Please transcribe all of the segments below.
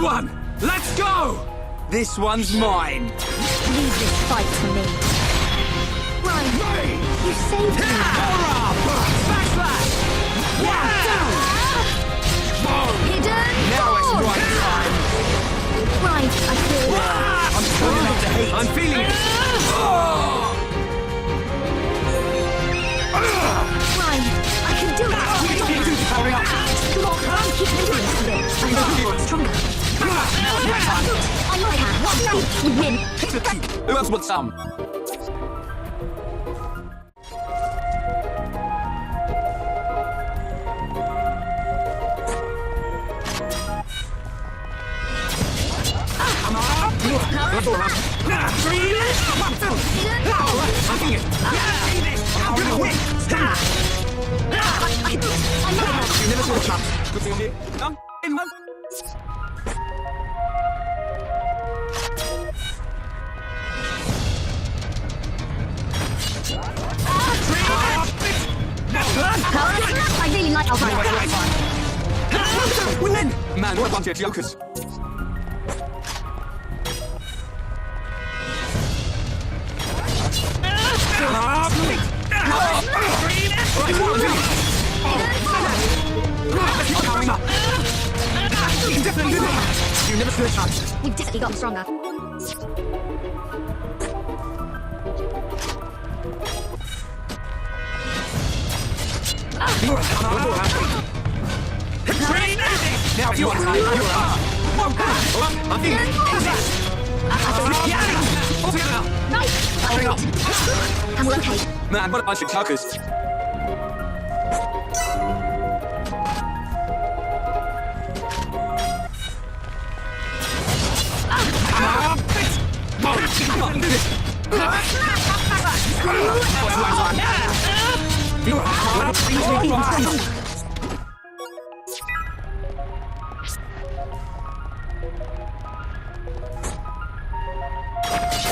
Everyone, let's go! This one's mine. Leave this fight to me. Ryan, you saved me. Backslash! Hidden Now it's force. right time. Ryan, I feel I'm turning up the heat. I'm feeling it. Ryan, I can do it. Hurry up. Come on, keep moving a bit. I know you're stronger. I can. We win. Who else wants some? You never saw a chance. Good thing I'm here. Done. In one. I really like our fight. Win! Man, what a bunch of jokers. Coming up. You definitely did it. You never stood a chance. We definitely got stronger. Now if you want time, you're up. I'm feeling it. Hurry up. And we're okay. Man, what a bunch of jokers.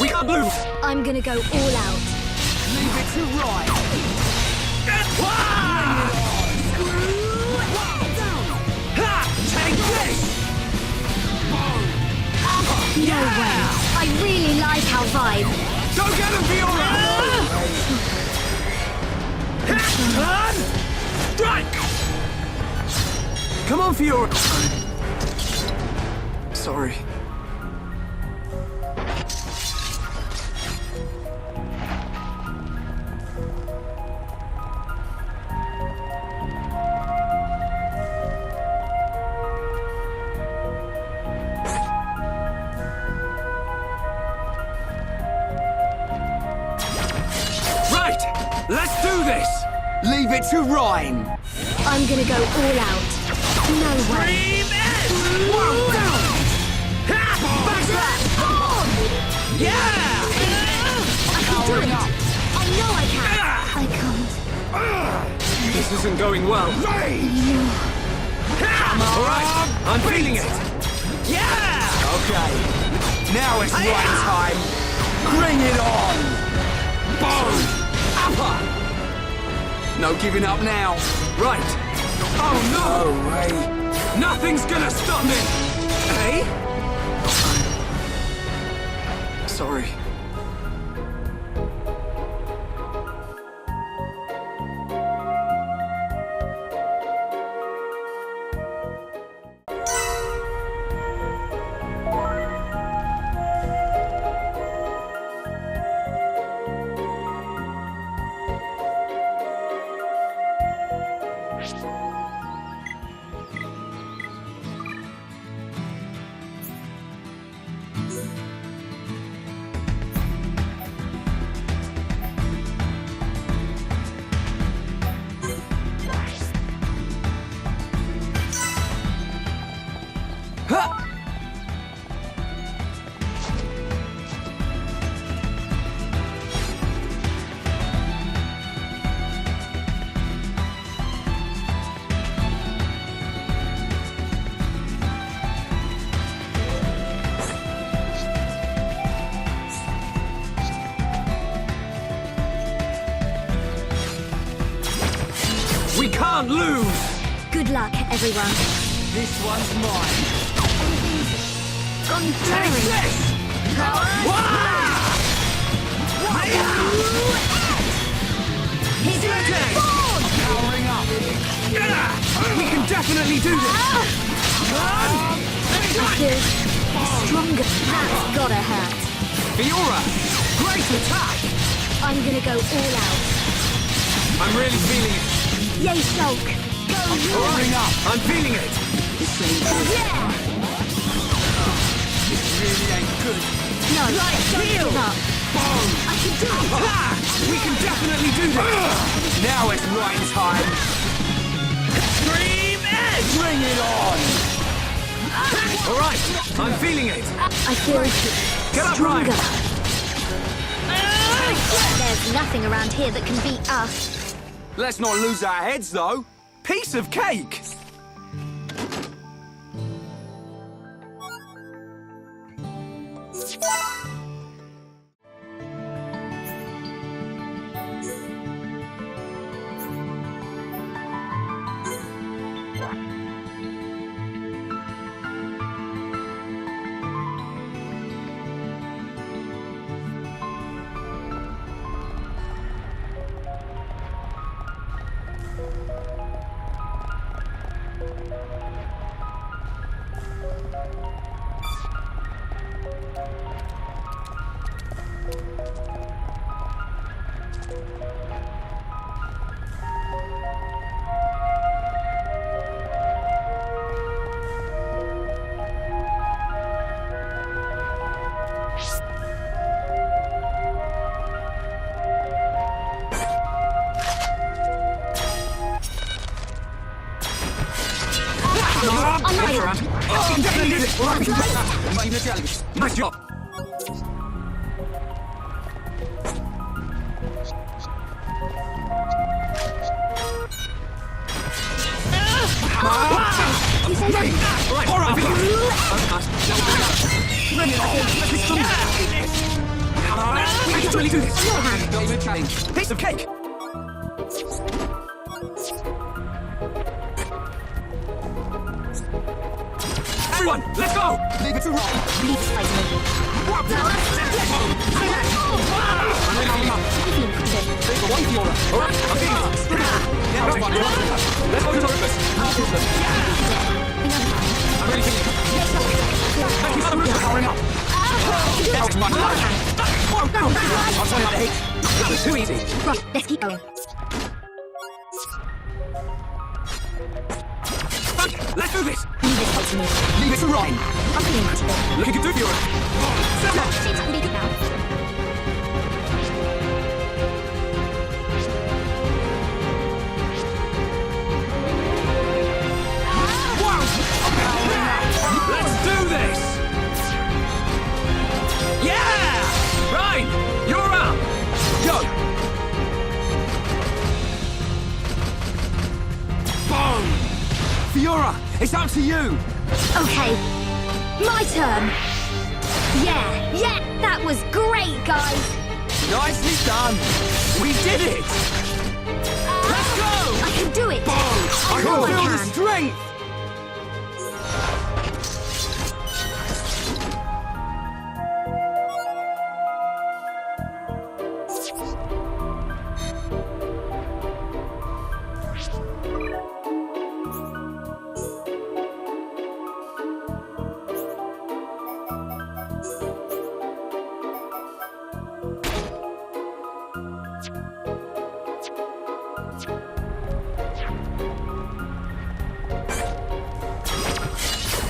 We can't lose. I'm gonna go all out. Leave it to Ryan. Take this. No way. I really like our vibe. Go get him, Fiora! Turn! Strike! Come on, Fiora! Sorry. Let's do this! Leave it to Ryan! I'm gonna go all out. No way. One down! Backslash! Yeah! I can do it. I know I can. I can't. This isn't going well. Alright, I'm feeling it! Yeah! Okay, now it's Ryan time! Bring it on! Boom! Upper! No giving up now. Right. Oh no! No way. Nothing's gonna stop me! Hey? Sorry. We can't lose! Good luck, everyone. This one's mine. gone Take blurry. this! He's Take! born! Powering up! We can definitely do this! Good. Stronger. That's gotta hurt. Fiora! Great attack! I'm gonna go all out. I'm really feeling it. Yay, Shulk. Go you! Powering up! I'm feeling it! Yeah! This really ain't good. No, don't give up. Boom! I can do it. Ah! We can definitely do this! Now it's right time! Extreme Edge! Bring it on! Alright, I'm feeling it! I feel Get up, stronger. Ryan! There's nothing around here that can beat us. Let's not lose our heads, though! Piece of cake! Nice job! Piece of cake! Everyone, let's go! Leave it to Ryan. Leave fighting. Let's go to Rufus. I'm really feeling it. Thank you so much for powering up. Out my I'll tell you how to hate. That was too easy. Right, let's keep going. Let's do this! Leave this fight to me. Leave it to Ryan. I'm feeling pretty good. Look, you can do it, Fiora. Seems I can be good now. Let's do this! Yeah! Ryan, you're up! Go! Boom! Fiora, it's up to you! Okay, my turn. Yeah, that was great, guys. Nicely done! We did it! Let's go! I can do it. Boom! I know can I feel the can. strength!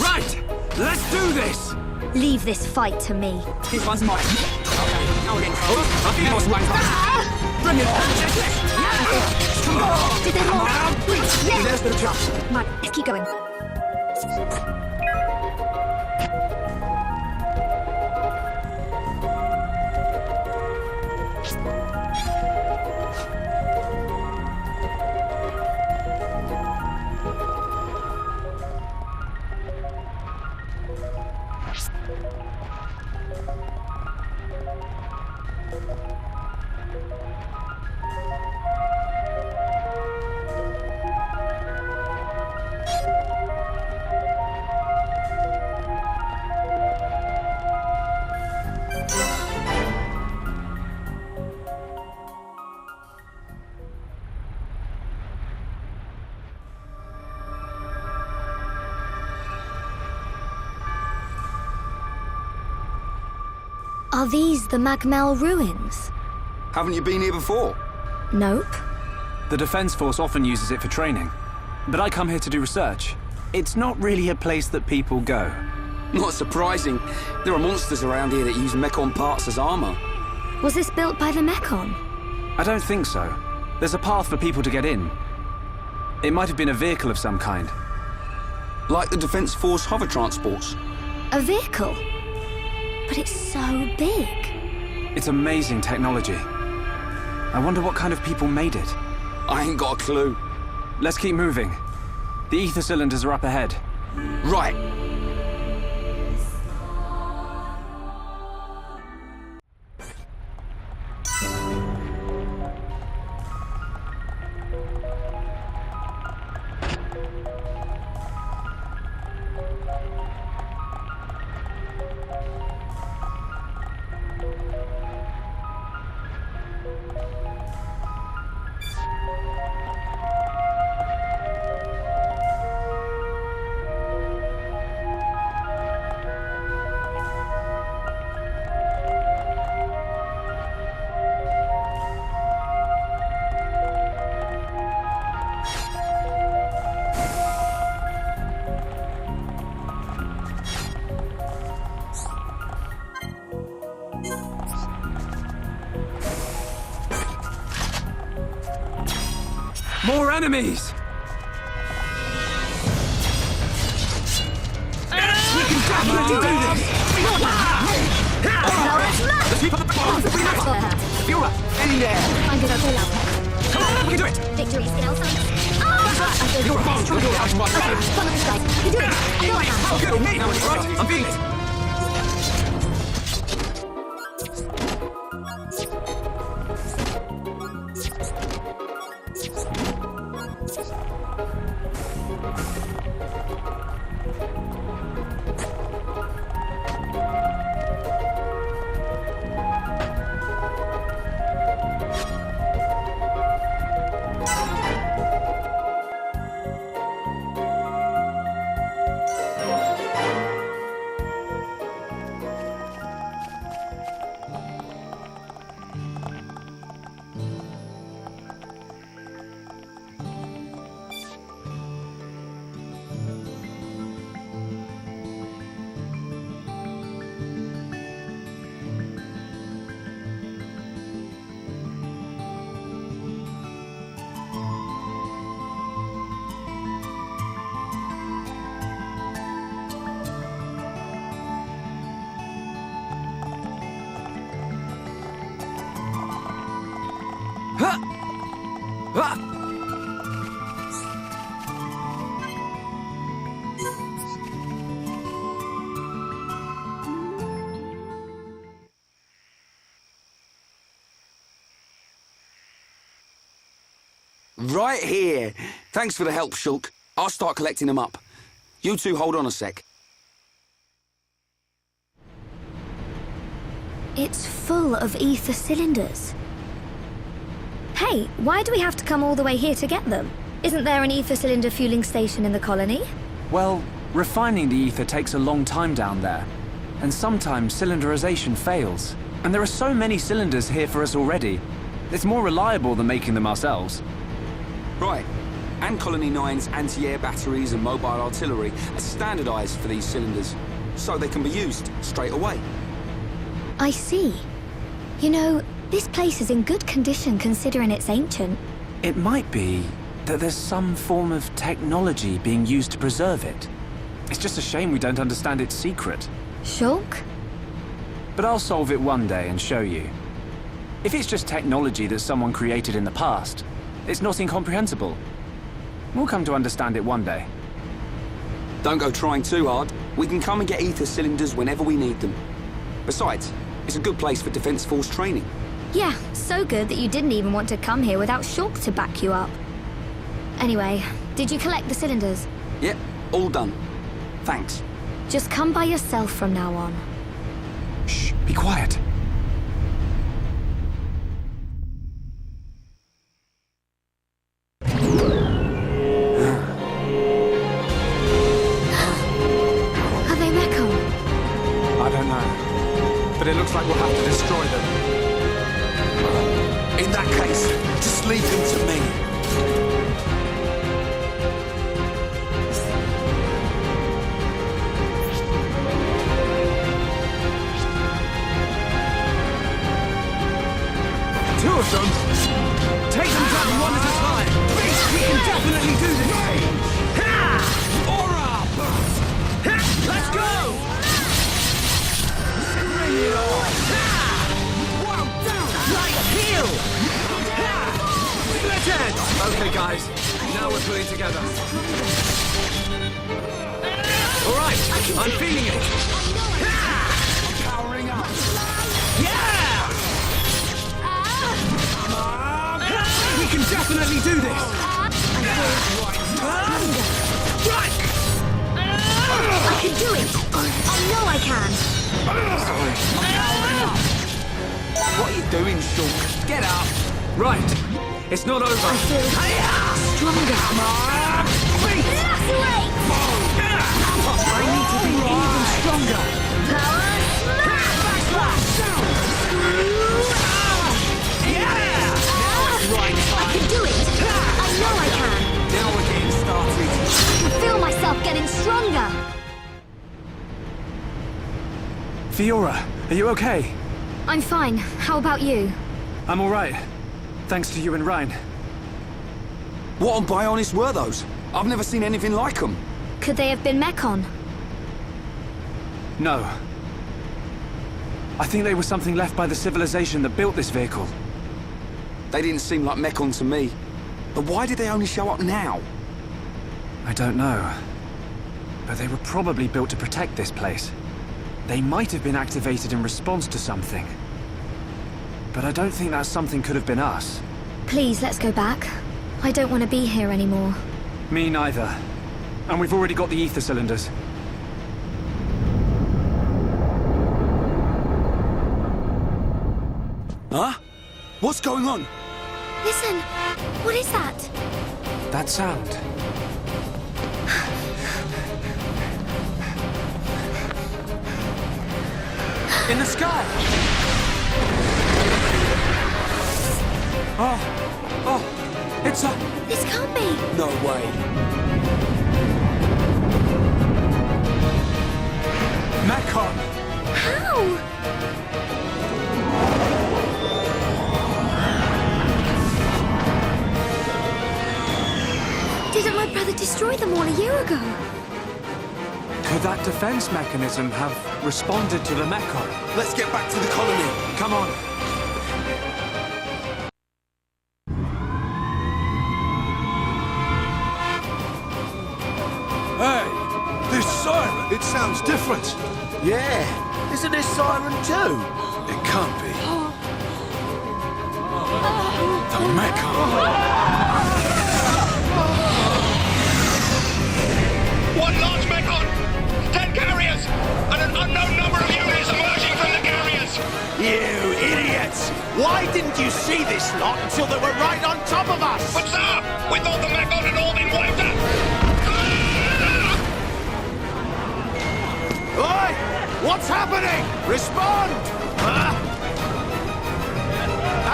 Right! Let's do this! Leave this fight to me. This one's mine. Okay, now we're getting close. I think it was right time. Bring it on! Come on! Did they more? Yeah! There's the jump. Come on, let's keep going. Are these the Magmel ruins? Haven't you been here before? Nope. The Defense Force often uses it for training. But I come here to do research. It's not really a place that people go. Not surprising. There are monsters around here that use Mechon parts as armor. Was this built by the Mechon? I don't think so. There's a path for people to get in. It might have been a vehicle of some kind. Like the Defense Force hover transports. A vehicle? But it's so big. It's amazing technology. I wonder what kind of people made it. I ain't got a clue. Let's keep moving. The ether cylinders are up ahead. Right. More enemies! We can definitely do this! You're up! In there! I'm gonna pull out. Come on, we can do it! Victory is in our sights. You're a monster! You're a monster! Come on, guys. You do it. I know I can. Oh, good on me! Now it's right! I'm feeling it! Right here. Thanks for the help, Shulk. I'll start collecting them up. You two hold on a sec. It's full of ether cylinders. Hey, why do we have to come all the way here to get them? Isn't there an ether cylinder fueling station in the colony? Well, refining the ether takes a long time down there. And sometimes cylinderization fails. And there are so many cylinders here for us already. It's more reliable than making them ourselves. Right. And Colony 9's anti-air batteries and mobile artillery are standardized for these cylinders, so they can be used straight away. I see. You know, this place is in good condition considering it's ancient. It might be that there's some form of technology being used to preserve it. It's just a shame we don't understand its secret. Shulk? But I'll solve it one day and show you. If it's just technology that someone created in the past, it's not incomprehensible. We'll come to understand it one day. Don't go trying too hard. We can come and get ether cylinders whenever we need them. Besides, it's a good place for Defense Force training. Yeah, so good that you didn't even want to come here without Shulk to back you up. Anyway, did you collect the cylinders? Yep, all done. Thanks. Just come by yourself from now on. Shh, be quiet. Are they Mechon? I don't know. But it looks like we'll have destroy them. In that case, just leave them to me. Two of them? Take them down one at a time! We can definitely do this! Ha! Aura! Ha! Let's go! Bring it on! Ha! Wow, down! Light heal! Ha! Split it! Okay, guys. Now we're pulling together. All right, I'm feeling it. Ha! Powering up. Yeah! We can definitely do this! Right! I can do it! I know I can! What are you doing, Shulk? Get up! Right, it's not over. I feel stronger. Lacerate! I need to be even stronger. Power smash! Right, I can do it! I know I can! now we're getting started. I can feel myself getting stronger! Fiora, are you okay? I'm fine. How about you? I'm all right. Thanks to you and Ryan. What on Bionis were those? I've never seen anything like them. Could they have been Mechon? No. I think they were something left by the civilization that built this vehicle. They didn't seem like Mechon to me. But why did they only show up now? I don't know. But they were probably built to protect this place. They might have been activated in response to something. But I don't think that something could have been us. Please, let's go back. I don't want to be here anymore. Me neither. And we've already got the ether cylinders. Huh? What's going on? Listen! What is that? That sound. In the sky! Oh, it's a... This can't be! No way. Mechon! How? Didn't my brother destroy them all a year ago? Could that defense mechanism have responded to the Mechon? Let's get back to the colony. Come on. Hey, this siren, it sounds different. Yeah, isn't this siren too? It can't be. The Mechon. One large Mechon, 10 carriers, and an unknown number of units emerging from the carriers. You idiots! Why didn't you see this lot until they were right on top of us? But sir, we thought the Mechon had all been wiped out. Oi! What's happening? Respond!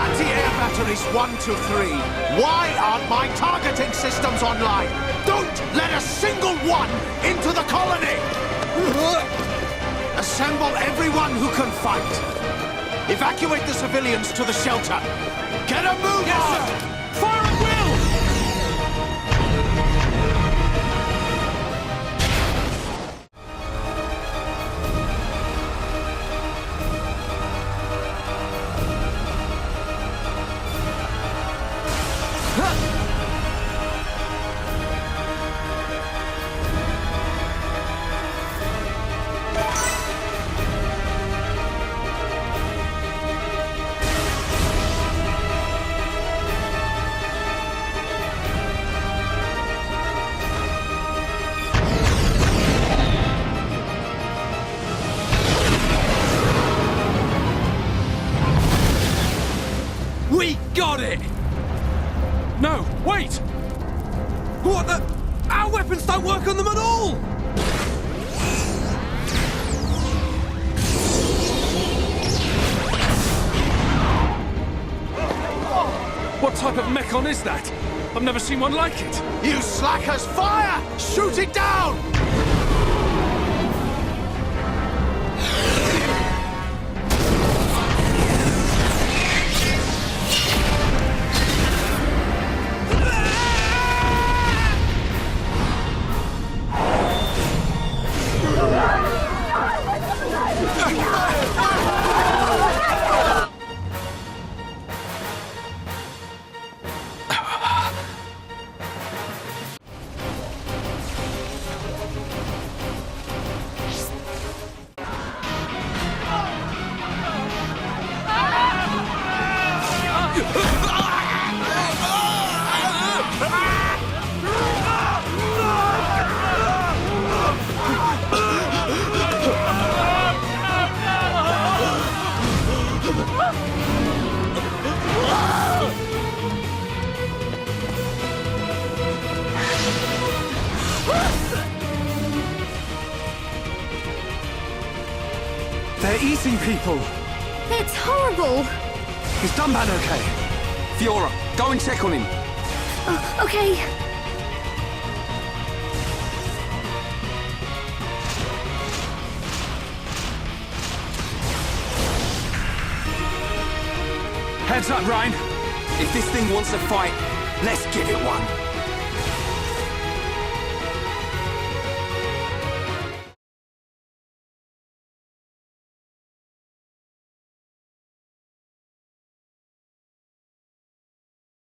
Anti-air batteries 1 to 3. Why aren't my targeting systems online? Don't let a single one into the colony! Assemble everyone who can fight. Evacuate the civilians to the shelter. Get a move on! Fire at will! We got it! No, wait! What the... Our weapons don't work on them at all! What type of mechon is that? I've never seen one like it. You slackers, fire! Shoot it down! They're eating people! It's horrible! Is Dunban okay? Fiora, go and check on him. Okay. Heads up, Ryan. If this thing wants a fight, let's give it one.